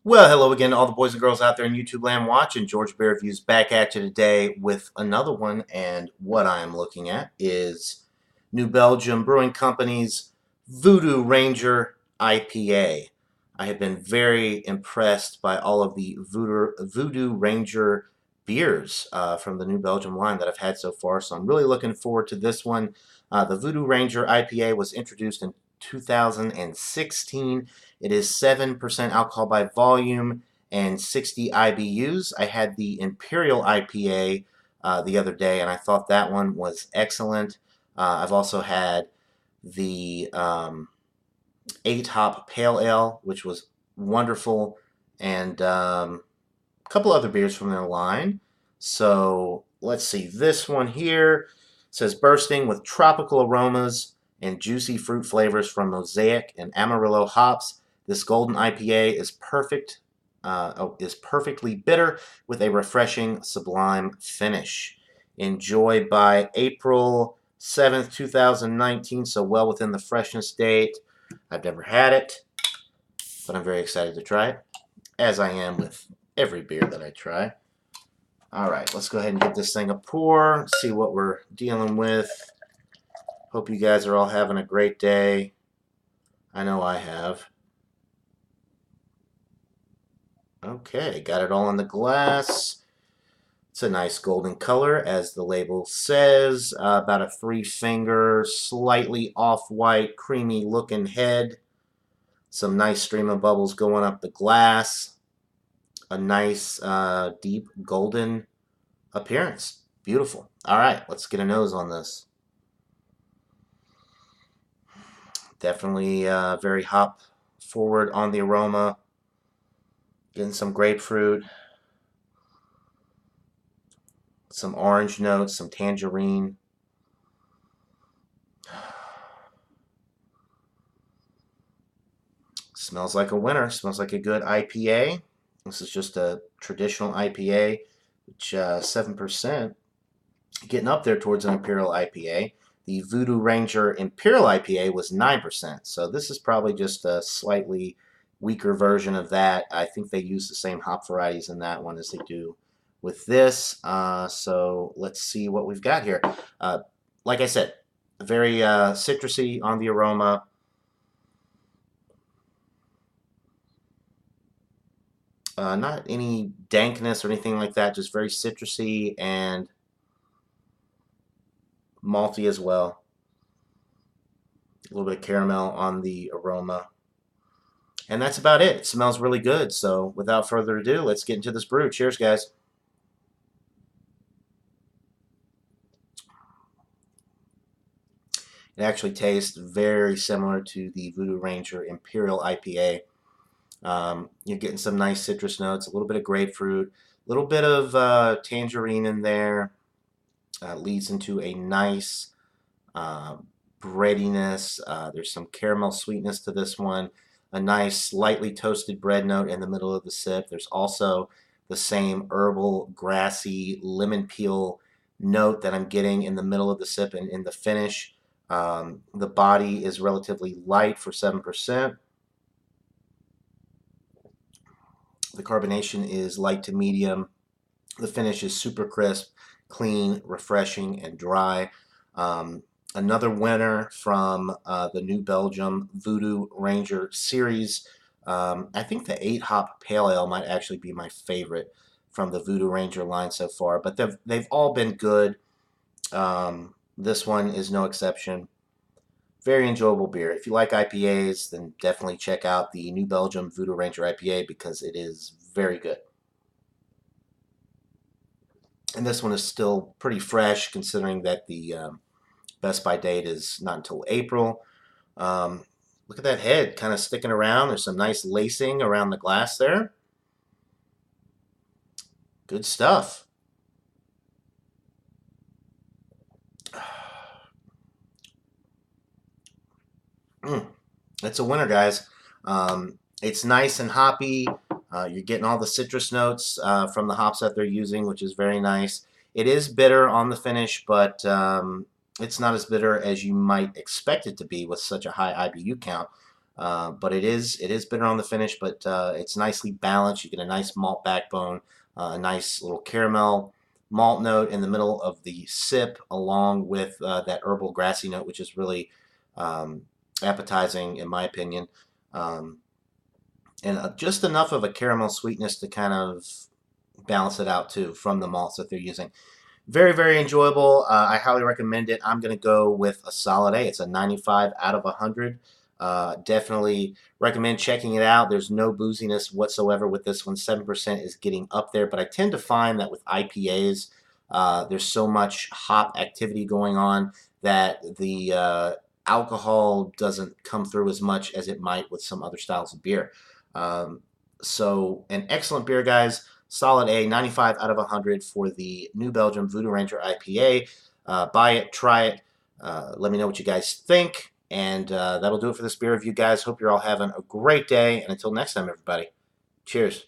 Well, hello again to all the boys and girls out there in YouTube land watching. George Bear Reviews back at you today with another one, and what I'm looking at is New Belgium Brewing Company's Voodoo Ranger IPA. I have been very impressed by all of the Voodoo Ranger beers from the New Belgium line that I've had so far, so I'm really looking forward to this one. The Voodoo Ranger IPA was introduced in 2016. It is 7% alcohol by volume and 60 IBUs. I had the Imperial IPA the other day, and I thought that one was excellent. I've also had the 8-hop Pale Ale, which was wonderful, and a couple other beers from their line. So let's see. This one here says bursting with tropical aromas and juicy fruit flavors from Mosaic and Amarillo hops. This golden IPA is perfectly bitter with a refreshing, sublime finish. Enjoy by April 7th, 2019, so well within the freshness date. I've never had it, but I'm very excited to try it, as I am with every beer that I try. All right, let's go ahead and give this thing a pour, see what we're dealing with. Hope you guys are all having a great day. I know I have. Okay, got it all in the glass. It's a nice golden color, as the label says. About a 3-finger, slightly off-white, creamy-looking head. Some nice stream of bubbles going up the glass. A nice, deep golden appearance. Beautiful. All right, let's get a nose on this. Definitely very hop forward on the aroma. Getting some grapefruit, some orange notes, some tangerine. Smells like a winner. Smells like a good IPA. This is just a traditional IPA, which 7%. Getting up there towards an Imperial IPA. The Voodoo Ranger Imperial IPA was 9%. So this is probably just a slightly weaker version of that. I think they use the same hop varieties in that one as they do with this. So let's see what we've got here. Like I said, very citrusy on the aroma. Not any dankness or anything like that, just very citrusy and malty as well. A little bit of caramel on the aroma. And that's about it. It smells really good. So without further ado, let's get into this brew. Cheers, guys. It actually tastes very similar to the Voodoo Ranger Imperial IPA. You're getting some nice citrus notes, a little bit of grapefruit, a little bit of tangerine in there. Leads into a nice breadiness. There's some caramel sweetness to this one. A nice slightly toasted bread note in the middle of the sip. There's also the same herbal, grassy, lemon peel note that I'm getting in the middle of the sip and in the finish. The body is relatively light for 7%. The carbonation is light to medium. The finish is super crisp, clean, refreshing, and dry. Another winner from the New Belgium Voodoo Ranger series. I think the 8-hop Pale Ale might actually be my favorite from the Voodoo Ranger line so far, but they've all been good. This one is no exception. Very enjoyable beer. If you like IPAs, then definitely check out the New Belgium Voodoo Ranger IPA because it is very good. And this one is still pretty fresh considering that the Best by date is not until April. Look at that head kind of sticking around. There's some nice lacing around the glass there. Good stuff. It's a winner, guys. It's nice and hoppy. You're getting all the citrus notes from the hops that they're using, which is very nice. It is bitter on the finish, but it's not as bitter as you might expect it to be with such a high IBU count. but it is bitter on the finish, but it's nicely balanced. You get a nice malt backbone, a nice little caramel malt note in the middle of the sip, along with that herbal grassy note, which is really appetizing in my opinion. Um, and just enough of a caramel sweetness to kind of balance it out too from the malts that they're using. Very, very enjoyable. I highly recommend it. I'm going to go with a solid A. It's a 95 out of 100. Definitely recommend checking it out. There's no booziness whatsoever with this one. 7% is getting up there, but I tend to find that with IPAs, there's so much hop activity going on that the alcohol doesn't come through as much as it might with some other styles of beer. Um, so, an excellent beer, guys. Solid A, 95 out of 100 for the New Belgium Voodoo Ranger IPA. Buy it, try it. Let me know what you guys think. And that'll do it for this beer review, guys. Hope you're all having a great day. And until next time, everybody, cheers.